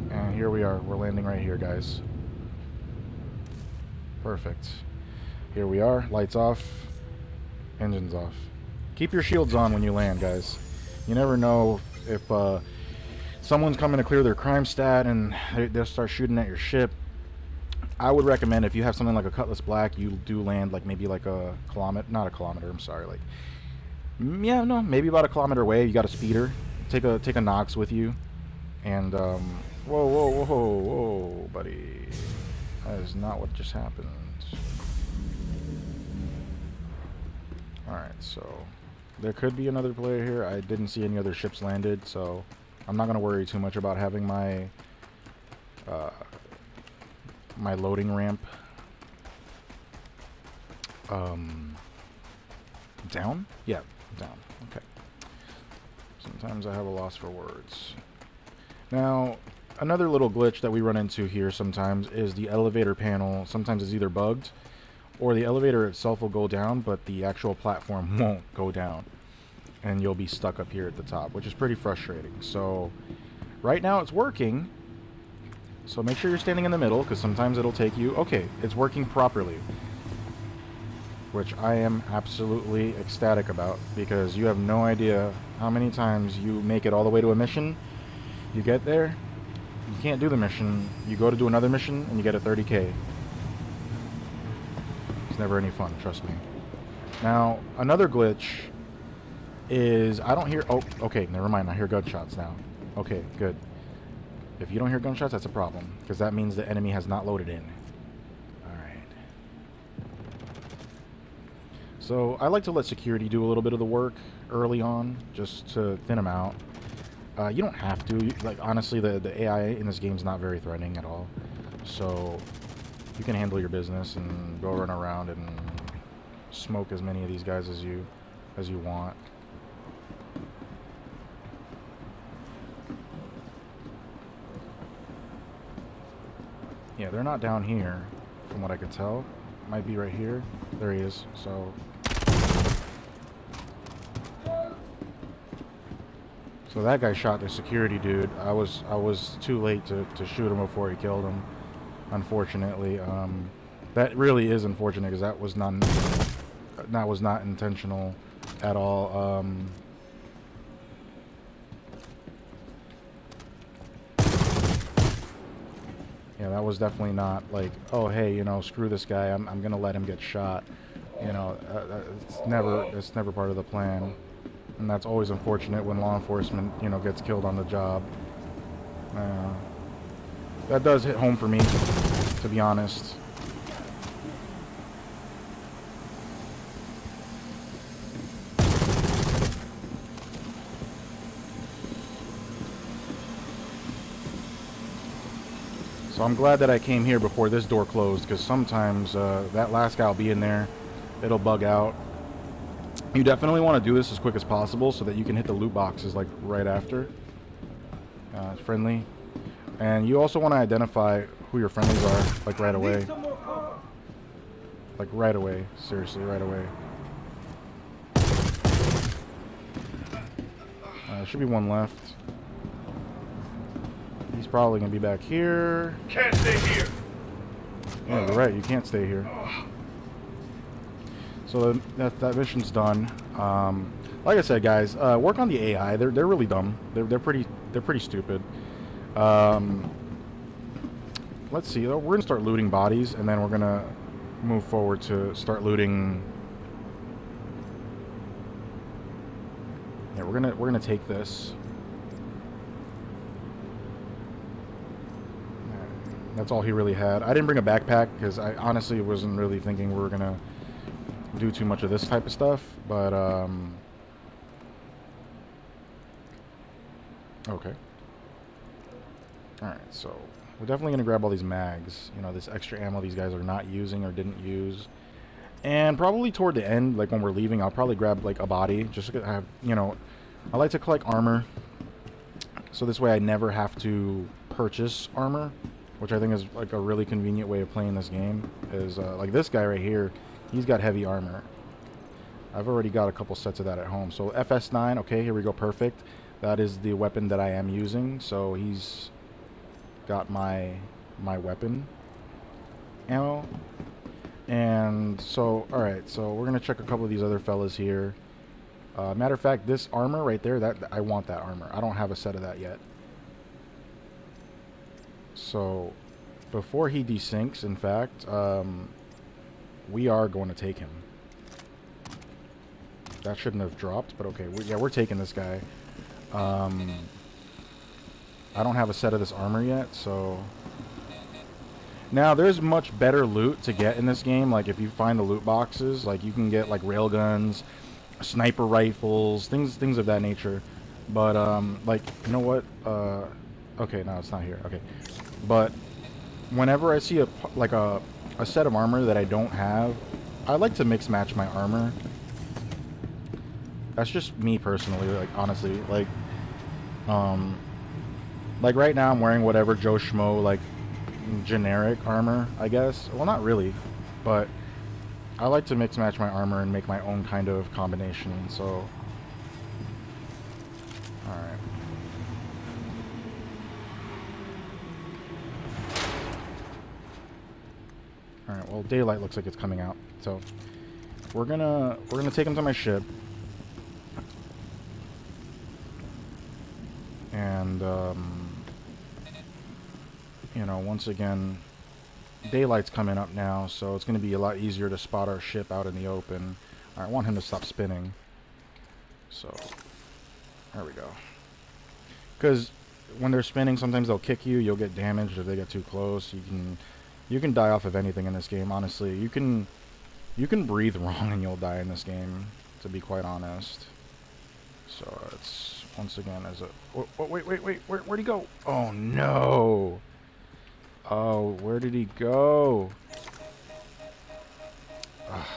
And here we are. We're landing right here, guys. Perfect. Here we are. Lights off. Engines off. Keep your shields on when you land, guys. You never know if someone's coming to clear their crime stat and they'll start shooting at your ship. I would recommend if you have something like a Cutlass Black, you do land like maybe like a kilometer, not a kilometer, I'm sorry, like, yeah, no, maybe about a kilometer away. You got a speeder. Take a Nox with you. And, whoa, whoa, whoa, whoa, buddy. That is not what just happened. Alright, so there could be another player here. I didn't see any other ships landed, so I'm not going to worry too much about having my my loading ramp down? Yeah, down. Okay. Sometimes I have a loss for words. Now, another little glitch that we run into here sometimes is the elevator panel. Sometimes it's either bugged or the elevator itself will go down, but the actual platform won't go down. And you'll be stuck up here at the top, which is pretty frustrating. So, right now it's working. So make sure you're standing in the middle, because sometimes it'll take you... Okay, it's working properly. Which I am absolutely ecstatic about, because you have no idea how many times you make it all the way to a mission, you get there, you can't do the mission, you go to do another mission, and you get a 30k. It's never any fun, trust me. Now, another glitch is... I don't hear... Oh, okay, never mind, I hear gunshots now. Okay, good. If you don't hear gunshots, that's a problem, because that means the enemy has not loaded in. Alright. So, I like to let security do a little bit of the work early on, just to thin them out. You don't have to. Like, honestly, the AI in this game is not very threatening at all. So, you can handle your business and go run around and smoke as many of these guys as you want. Yeah, they're not down here, from what I could tell. Might be right here. There he is. So that guy shot the security dude. I was too late to shoot him before he killed him. Unfortunately, that really is unfortunate, because that was not intentional at all. Yeah, that was definitely not like, oh hey, you know, screw this guy, I'm gonna let him get shot. You know, it's never part of the plan, and that's always unfortunate when law enforcement, you know, gets killed on the job. That does hit home for me, to be honest. So I'm glad that I came here before this door closed, because sometimes that last guy will be in there, it'll bug out. You definitely want to do this as quick as possible so that you can hit the loot boxes like right after. Friendly. And you also want to identify who your friendlies are, like right away. Like right away, seriously, right away. There should be one left. He's probably going to be back here. Can't stay here. Yeah, you're right. You can't stay here. So that mission's done. Like I said, guys, work on the AI. They're really dumb. They're pretty stupid. Let's see. We're gonna start looting bodies, and then we're gonna move forward to start looting. Yeah, we're gonna take this. That's all he really had. I didn't bring a backpack because I honestly wasn't really thinking we were gonna do too much of this type of stuff, but okay. Alright, so we're definitely gonna grab all these mags, you know, this extra ammo these guys are not using or didn't use. And probably toward the end, like when we're leaving, I'll probably grab like a body, just to have, you know, I like to collect armor. so this way I never have to purchase armor, which I think is like a really convenient way of playing this game. Is like this guy right here, he's got heavy armor. I've already got a couple sets of that at home. So FS9, okay, here we go, perfect. That is the weapon that I am using. So he's got my weapon ammo. And so, all right, so we're gonna check a couple of these other fellas here. Matter of fact, this armor right there, that I want that armor. I don't have a set of that yet. So before he desinks, in fact, we are going to take him. That shouldn't have dropped, but okay. We're taking this guy. I don't have a set of this armor yet, so... Now, there's much better loot to get in this game. Like, if you find the loot boxes, like, you can get, like, railguns, sniper rifles, things of that nature. But, like, you know what? Okay, no, it's not here. Okay. But whenever I see a set of armor that I don't have, I like to mix match my armor. That's just me personally, like, honestly. Like right now I'm wearing whatever Joe Schmo, like, generic armor, I guess. Well, not really, but I like to mix match my armor and make my own kind of combination, so... Alright. Alright, well, daylight looks like it's coming out, so... We're gonna take him to my ship. And, you know, once again, daylight's coming up now, so it's going to be a lot easier to spot our ship out in the open. Alright, I want him to stop spinning. So, there we go. Because when they're spinning, sometimes they'll kick you, you'll get damaged if they get too close. You can die off of anything in this game, honestly. You can breathe wrong and you'll die in this game, to be quite honest. So, it's... Once again, as a... wait, where'd he go? Oh, no! Oh, where did he go? Ugh,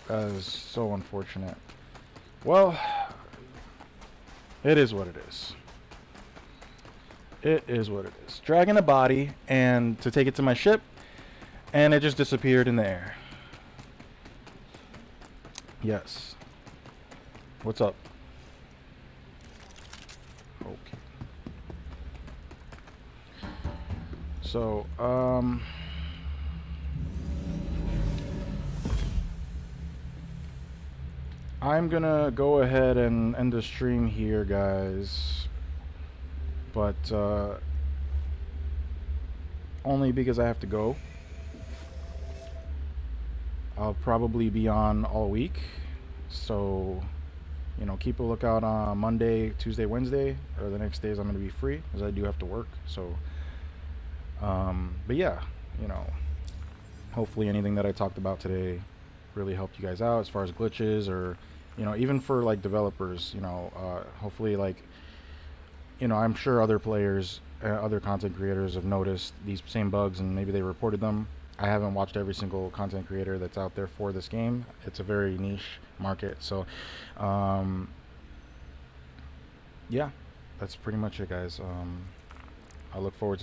that is so unfortunate. Well, it is what it is. It is what it is. Dragging a body and to take it to my ship, and it just disappeared in the air. Yes. What's up? Okay. So, I'm gonna go ahead and end the stream here, guys. But, only because I have to go. I'll probably be on all week. So... You know, keep a lookout on Monday, Tuesday, Wednesday, or the next days I'm going to be free, because I do have to work, so, but yeah, you know, hopefully anything that I talked about today really helped you guys out as far as glitches, or, you know, even for, like, developers, you know, hopefully, like, you know, I'm sure other players, other content creators have noticed these same bugs, and maybe they reported them. I haven't watched every single content creator that's out there for this game. It's a very niche market, so yeah, that's pretty much it, guys. I look forward to